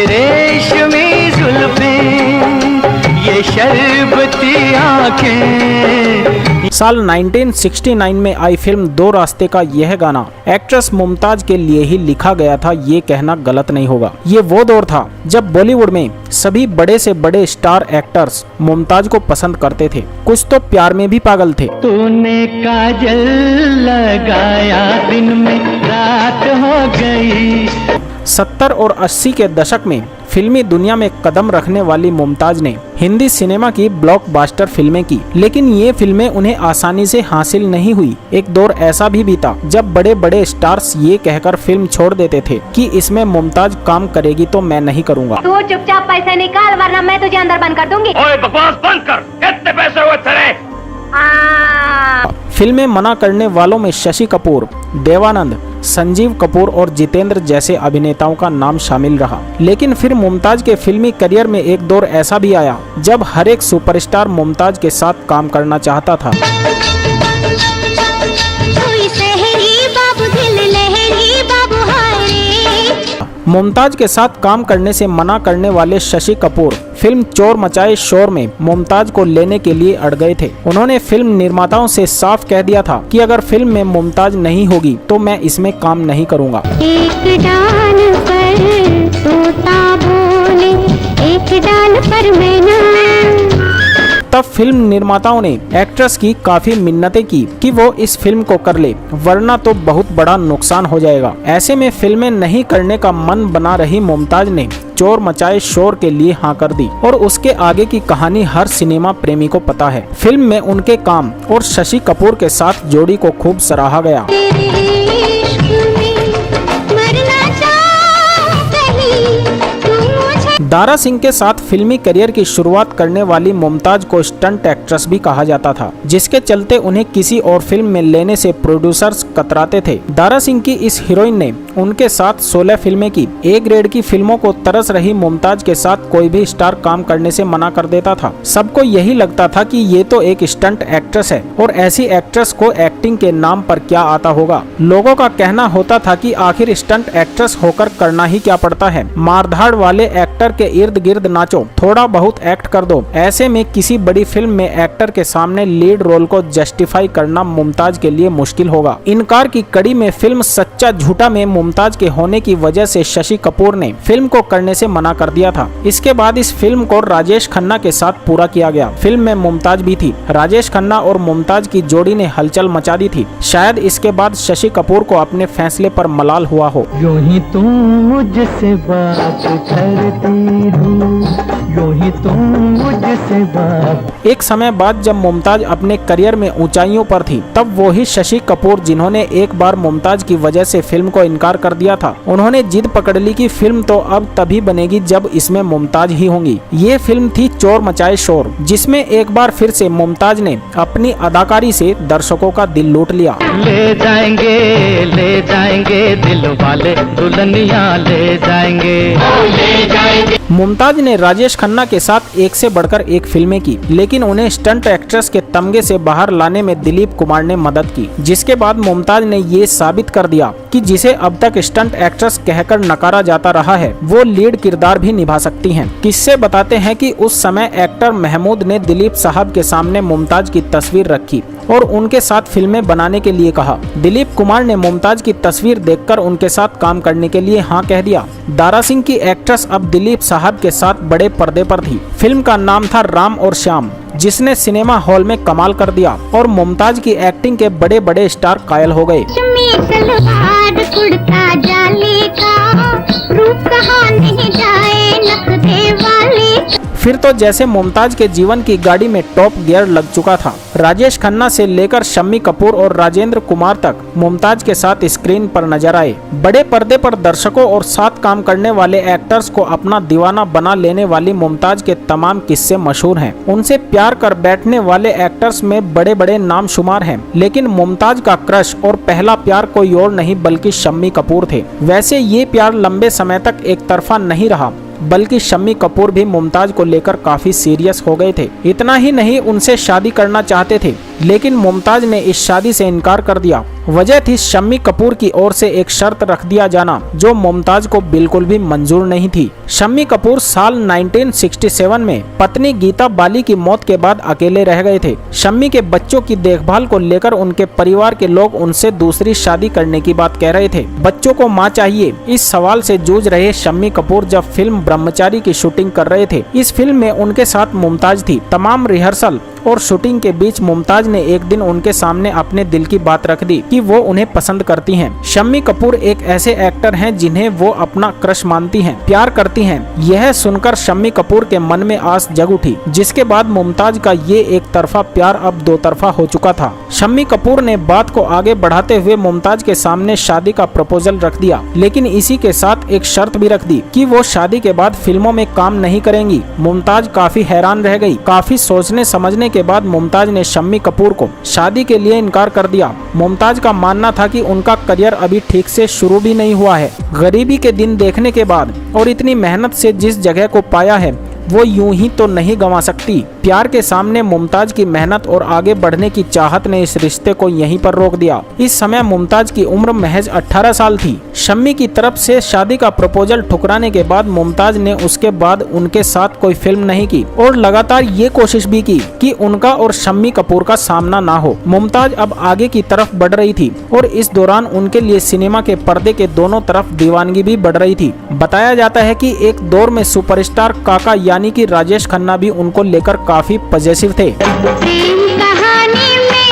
ये रेशमी जुल्फें, ये शरबती आंखें। साल 1969 में आई फिल्म दो रास्ते का यह गाना एक्ट्रेस मुमताज के लिए ही लिखा गया था, ये कहना गलत नहीं होगा। ये वो दौर था जब बॉलीवुड में सभी बड़े से बड़े स्टार एक्टर्स मुमताज को पसंद करते थे, कुछ तो प्यार में भी पागल थे। तूने काजल लगाया दिन में रात हो गई। 70 और 80 के दशक में फिल्मी दुनिया में कदम रखने वाली मुमताज ने हिंदी सिनेमा की ब्लॉकबस्टर फिल्में की, लेकिन ये फिल्में उन्हें आसानी से हासिल नहीं हुई। एक दौर ऐसा भी बीता जब बड़े बड़े स्टार्स ये कहकर फिल्म छोड़ देते थे कि इसमें मुमताज काम करेगी तो मैं नहीं करूँगा। तू चुपचाप पैसे निकाल वरना मैं तुझे अंदर बंद कर दूंगी। ओए बकवास बंद कर, कितने पैसे हुए तेरे? फिल्में मना करने वालों में शशि कपूर, देवानंद, संजीव कपूर और जितेंद्र जैसे अभिनेताओं का नाम शामिल रहा। लेकिन फिर मुमताज के फिल्मी करियर में एक दौर ऐसा भी आया जब हर एक सुपरस्टार मुमताज के साथ काम करना चाहता था। मुमताज के साथ काम करने से मना करने वाले शशि कपूर फिल्म चोर मचाए शोर में मुमताज को लेने के लिए अड़ गए थे। उन्होंने फिल्म निर्माताओं से साफ कह दिया था कि अगर फिल्म में मुमताज नहीं होगी तो मैं इसमें काम नहीं करूंगा। एक डाल पर तोता बोले, एक डाल पर मैना। तब फिल्म निर्माताओं ने एक्ट्रेस की काफी मिन्नतें की कि वो इस फिल्म को कर ले, वरना तो बहुत बड़ा नुकसान हो जाएगा। ऐसे में फिल्में नहीं करने का मन बना रही मुमताज ने चोर मचाए शोर के लिए हाँ कर दी और उसके आगे की कहानी हर सिनेमा प्रेमी को पता है। फिल्म में उनके काम और शशि कपूर के साथ जोड़ी को खूब सराहा गया। दारा सिंह के साथ फिल्मी करियर की शुरुआत करने वाली मुमताज को स्टंट एक्ट्रेस भी कहा जाता था, जिसके चलते उन्हें किसी और फिल्म में लेने से प्रोड्यूसर्स कतराते थे। दारा सिंह की इस हीरोइन ने उनके साथ 16 फिल्में की। ए ग्रेड की फिल्मों को तरस रही मुमताज के साथ कोई भी स्टार काम करने से मना कर देता था। सबको यही लगता था कि ये तो एक स्टंट एक्ट्रेस है और ऐसी एक्ट्रेस को एक्टिंग के नाम पर क्या आता होगा। लोगों का कहना होता था कि आखिर स्टंट एक्ट्रेस होकर करना ही क्या पड़ता है, मारधाड़ वाले एक्टर के इर्द गिर्द नाचो, थोड़ा बहुत एक्ट कर दो। ऐसे में किसी बड़ी फिल्म में एक्टर के सामने लीड रोल को जस्टिफाई करना मुमताज के लिए मुश्किल होगा। इनकार की कड़ी में फिल्म सच्चा झूठा में मुमताज के होने की वजह से शशि कपूर ने फिल्म को करने से मना कर दिया था। इसके बाद इस फिल्म को राजेश खन्ना के साथ पूरा किया गया। फिल्म में मुमताज भी थी। राजेश खन्ना और मुमताज की जोड़ी ने हलचल मचा दी थी। शायद इसके बाद शशि कपूर को अपने फैसले पर मलाल हुआ हो। यूं ही तुम मुझसे बात करती हो, यूं ही तुम मुझसे बात। एक समय बाद जब मुमताज अपने करियर में ऊंचाइयों पर थी, तब वो ही शशि कपूर जिन्होंने एक बार मुमताज की वजह से फिल्म को इनकार कर दिया था, उन्होंने जिद पकड़ ली कि फिल्म तो अब तभी बनेगी जब इसमें मुमताज ही होंगी। ये फिल्म थी चोर मचाए शोर, जिसमें एक बार फिर से मुमताज ने अपनी अदाकारी से दर्शकों का दिल लूट लिया। ले जाएंगे दिल वाले दुल्हनिया ले जाएंगे। मुमताज ने राजेश खन्ना के साथ एक से बढ़कर एक फिल्में की, लेकिन उन्हें स्टंट एक्ट्रेस के तमगे से बाहर लाने में दिलीप कुमार ने मदद की, जिसके बाद मुमताज ने ये साबित कर दिया कि जिसे अब तक स्टंट एक्ट्रेस कहकर नकारा जाता रहा है, वो लीड किरदार भी निभा सकती हैं। किस्से बताते हैं कि उस समय एक्टर महमूद ने दिलीप साहब के सामने मुमताज की तस्वीर रखी और उनके साथ फिल्में बनाने के लिए कहा। दिलीप कुमार ने मुमताज की तस्वीर देखकर उनके साथ काम करने के लिए हाँ कह दिया। दारा सिंह की एक्ट्रेस अब दिलीप साहब के साथ बड़े पर्दे पर थी। फिल्म का नाम था राम और श्याम, जिसने सिनेमा हॉल में कमाल कर दिया और मुमताज की एक्टिंग के बड़े बड़े स्टार कायल हो गए। फिर तो जैसे मुमताज के जीवन की गाड़ी में टॉप गियर लग चुका था। राजेश खन्ना से लेकर शम्मी कपूर और राजेंद्र कुमार तक मुमताज के साथ स्क्रीन पर नजर आए। बड़े पर्दे पर दर्शकों और साथ काम करने वाले एक्टर्स को अपना दीवाना बना लेने वाली मुमताज के तमाम किस्से मशहूर हैं। उनसे प्यार कर बैठने वाले एक्टर्स में बड़े बड़े नाम शुमार हैं, लेकिन मुमताज का क्रश और पहला प्यार कोई और नहीं बल्कि शम्मी कपूर थे। वैसे ये प्यार लंबे समय तक एक तरफा नहीं रहा, बल्कि शम्मी कपूर भी मुमताज को लेकर काफी सीरियस हो गए थे। इतना ही नहीं, उनसे शादी करना चाहते थे, लेकिन मुमताज ने इस शादी से इनकार कर दिया वजह थी शम्मी कपूर की ओर से एक शर्त रख दिया जाना जो मुमताज को बिल्कुल भी मंजूर नहीं थी। शम्मी कपूर साल 1967 में पत्नी गीता बाली की मौत के बाद अकेले रह गए थे। शम्मी के बच्चों की देखभाल को लेकर उनके परिवार के लोग उनसे दूसरी शादी करने की बात कह रहे थे। बच्चों को मां चाहिए, इस सवाल से जूझ रहे शम्मी कपूर जब फिल्म ब्रह्मचारी की शूटिंग कर रहे थे। इस फिल्म में उनके साथ मुमताज थी। तमाम रिहर्सल और शूटिंग के बीच मुमताज ने एक दिन उनके सामने अपने दिल की बात रख दी कि वो उन्हें पसंद करती हैं। शम्मी कपूर एक ऐसे एक्टर हैं जिन्हें वो अपना क्रश मानती हैं, प्यार करती हैं। यह सुनकर शम्मी कपूर के मन में आस जग उठी, जिसके बाद मुमताज का ये एक तरफा प्यार अब दो तरफा हो चुका था। शम्मी कपूर ने बात को आगे बढ़ाते हुए मुमताज के सामने शादी का प्रपोजल रख दिया, लेकिन इसी के साथ एक शर्त भी रख दी कि वो शादी के बाद फिल्मों में काम नहीं करेंगी। मुमताज काफी हैरान रह गई। काफी सोचने समझने के बाद मुमताज ने शम्मी कपूर को शादी के लिए इनकार कर दिया। मुमताज का मानना था कि उनका करियर अभी ठीक से शुरू भी नहीं हुआ है। गरीबी के दिन देखने के बाद और इतनी मेहनत से जिस जगह को पाया है वो यूं ही तो नहीं गंवा सकती। प्यार के सामने मुमताज की मेहनत और आगे बढ़ने की चाहत ने इस रिश्ते को यहीं पर रोक दिया। इस समय मुमताज की उम्र महज 18 साल थी। शम्मी की तरफ से शादी का प्रपोजल ठुकराने के बाद मुमताज ने उसके बाद उनके साथ कोई फिल्म नहीं की और लगातार ये कोशिश भी की कि उनका और शम्मी कपूर का सामना ना हो। मुमताज अब आगे की तरफ बढ़ रही थी और इस दौरान उनके लिए सिनेमा के पर्दे के दोनों तरफ दीवानगी भी बढ़ रही थी। बताया जाता है कि एक दौर में सुपरस्टार काका यानी कि राजेश खन्ना भी उनको लेकर काफी पॉजिटिव थे। प्रेम कहानी में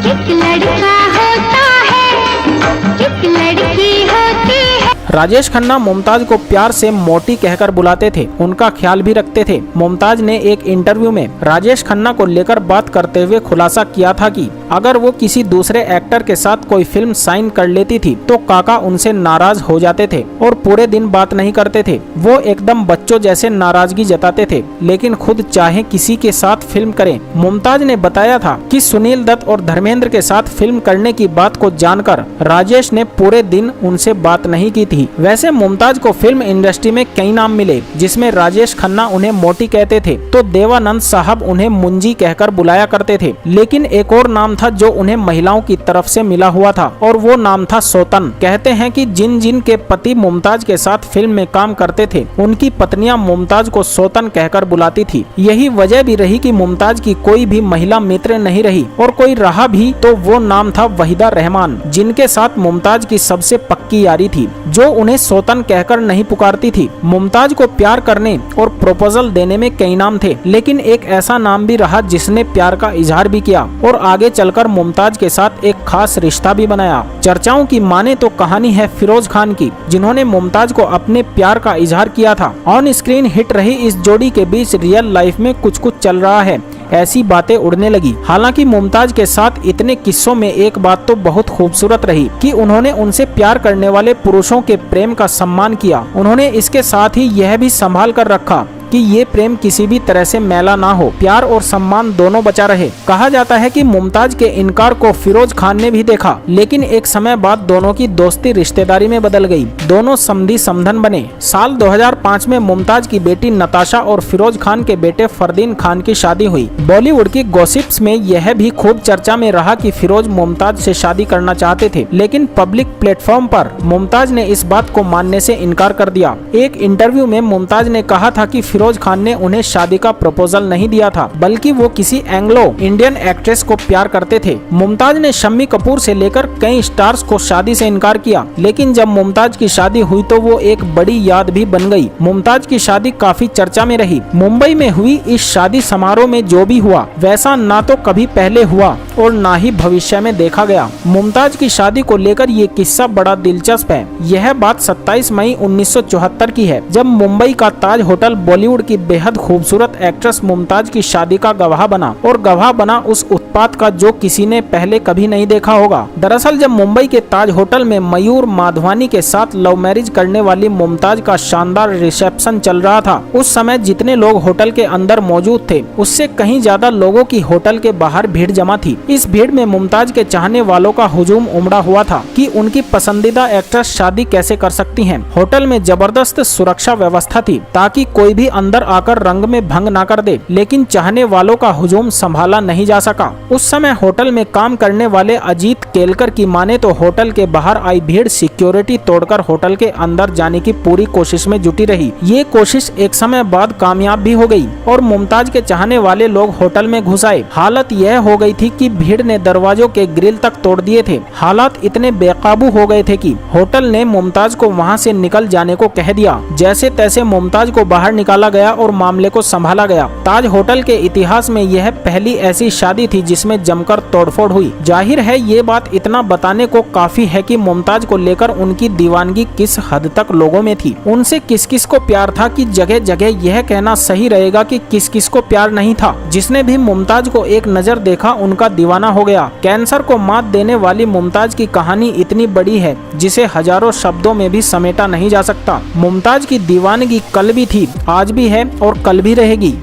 एक लड़का होता है, एक लड़की होती है। राजेश खन्ना मुमताज को प्यार से मोटी कहकर बुलाते थे, उनका ख्याल भी रखते थे। मुमताज ने एक इंटरव्यू में राजेश खन्ना को लेकर बात करते हुए खुलासा किया था कि अगर वो किसी दूसरे एक्टर के साथ कोई फिल्म साइन कर लेती थी तो काका उनसे नाराज हो जाते थे और पूरे दिन बात नहीं करते थे। वो एकदम बच्चों जैसे नाराजगी जताते थे, लेकिन खुद चाहे किसी के साथ फिल्म करें। मुमताज ने बताया था कि सुनील दत्त और धर्मेंद्र के साथ फिल्म करने की बात को जानकर राजेश ने पूरे दिन उनसे बात नहीं की थी। वैसे मुमताज को फिल्म इंडस्ट्री में कई नाम मिले, जिसमें राजेश खन्ना उन्हें मोटी कहते थे तो देवानंद साहब उन्हें मुंजी कहकर बुलाया करते थे। लेकिन एक और नाम था जो उन्हें महिलाओं की तरफ से मिला हुआ था और वो नाम था सौतन। कहते हैं कि जिन जिन के पति मुमताज के साथ फिल्म में काम करते थे उनकी पत्नियां मुमताज को सौतन कहकर बुलाती थी। यही वजह भी रही कि मुमताज की कोई भी महिला मित्र नहीं रही और कोई रहा भी तो वो नाम था वहीदा रहमान, जिनके साथ मुमताज की सबसे पक्की यारी थी, जो उन्हें सौतन कहकर नहीं पुकारती थी। मुमताज को प्यार करने और प्रपोजल देने में कई नाम थे, लेकिन एक ऐसा नाम भी रहा जिसने प्यार का इजहार भी किया और आगे चलकर मुमताज के साथ एक खास रिश्ता भी बनाया। चर्चाओं की माने तो कहानी है फिरोज खान की, जिन्होंने मुमताज को अपने प्यार का इजहार किया था। ऑन स्क्रीन हिट रही इस जोड़ी के बीच रियल लाइफ में कुछ कुछ चल रहा है, ऐसी बातें उड़ने लगी। हालांकि मुमताज के साथ इतने किस्सों में एक बात तो बहुत खूबसूरत रही कि उन्होंने उनसे प्यार करने वाले पुरुषों के प्रेम का सम्मान किया। उन्होंने इसके साथ ही यह भी संभाल कर रखा कि ये प्रेम किसी भी तरह से मैला ना हो, प्यार और सम्मान दोनों बचा रहे। कहा जाता है कि मुमताज के इनकार को फिरोज खान ने भी देखा, लेकिन एक समय बाद दोनों की दोस्ती रिश्तेदारी में बदल गई। दोनों समधी समधन बने। साल 2005 में मुमताज की बेटी नताशा और फिरोज खान के बेटे फरदीन खान की शादी हुई। बॉलीवुड की गॉसिप्स में यह भी खूब चर्चा में रहा कि फिरोज मुमताज से शादी करना चाहते थे, लेकिन पब्लिक प्लेटफॉर्म पर मुमताज ने इस बात को मानने से इनकार कर दिया। एक इंटरव्यू में मुमताज ने कहा था कि फिरोज खान ने उन्हें शादी का प्रपोजल नहीं दिया था, बल्कि वो किसी एंग्लो इंडियन एक्ट्रेस को प्यार करते थे। मुमताज ने शम्मी कपूर से लेकर कई स्टार्स को शादी से इनकार किया, लेकिन जब मुमताज की शादी हुई तो वो एक बड़ी याद भी बन गई। मुमताज की शादी काफी चर्चा में रही। मुंबई में हुई इस शादी समारोह में जो भी हुआ वैसा ना तो कभी पहले हुआ और ना ही भविष्य में देखा गया। मुमताज की शादी को लेकर ये किस्सा बड़ा दिलचस्प है। यह बात 27 मई 1974 की है, जब मुंबई का ताज होटल बॉलीवुड की बेहद खूबसूरत एक्ट्रेस मुमताज की शादी का गवाह बना, और गवाह बना उस उत्पात का जो किसी ने पहले कभी नहीं देखा होगा। दरअसल जब मुंबई के ताज होटल में मयूर माधवानी के साथ लव मैरिज करने वाली मुमताज का शानदार रिसेप्शन चल रहा था, उस समय जितने लोग होटल के अंदर मौजूद थे उससे कहीं ज्यादा लोगों की होटल के बाहर भीड़ जमा थी। इस भीड़ में मुमताज के चाहने वालों का हुजूम उमड़ा हुआ था कि उनकी पसंदीदा एक्ट्रेस शादी कैसे कर सकती हैं। होटल में जबरदस्त सुरक्षा व्यवस्था थी ताकि कोई भी अंदर आकर रंग में भंग ना कर दे, लेकिन चाहने वालों का हुजूम संभाला नहीं जा सका। उस समय होटल में काम करने वाले अजीत केलकर की माने तो होटल के बाहर आई भीड़ सिक्योरिटी तोड़कर होटल के अंदर जाने की पूरी कोशिश में जुटी रही। ये कोशिश एक समय बाद कामयाब भी हो गई और मुमताज के चाहने वाले लोग होटल में घुस आए। हालत यह हो गई थी कि भीड़ ने दरवाजों के ग्रिल तक तोड़ दिए थे। हालात इतने बेकाबू हो गए थे कि होटल ने मुमताज को वहां से निकल जाने को कह दिया। जैसे तैसे मुमताज को बाहर निकाला गया और मामले को संभाला गया। ताज होटल के इतिहास में यह पहली ऐसी शादी थी जिसमें जमकर तोड़फोड़ हुई। जाहिर है ये बात इतना बताने को काफी है कि मुमताज को लेकर उनकी दीवानगी किस हद तक लोगों में थी। उनसे किस किस को प्यार था कि जगह जगह यह कहना सही रहेगा कि किस किस को प्यार नहीं था। जिसने भी मुमताज को एक नजर देखा उनका दीवाना हो गया। कैंसर को मात देने वाली मुमताज की कहानी इतनी बड़ी है जिसे हजारों शब्दों में भी समेटा नहीं जा सकता। मुमताज की दीवानगी कल भी थी, आज भी है और कल भी रहेगी।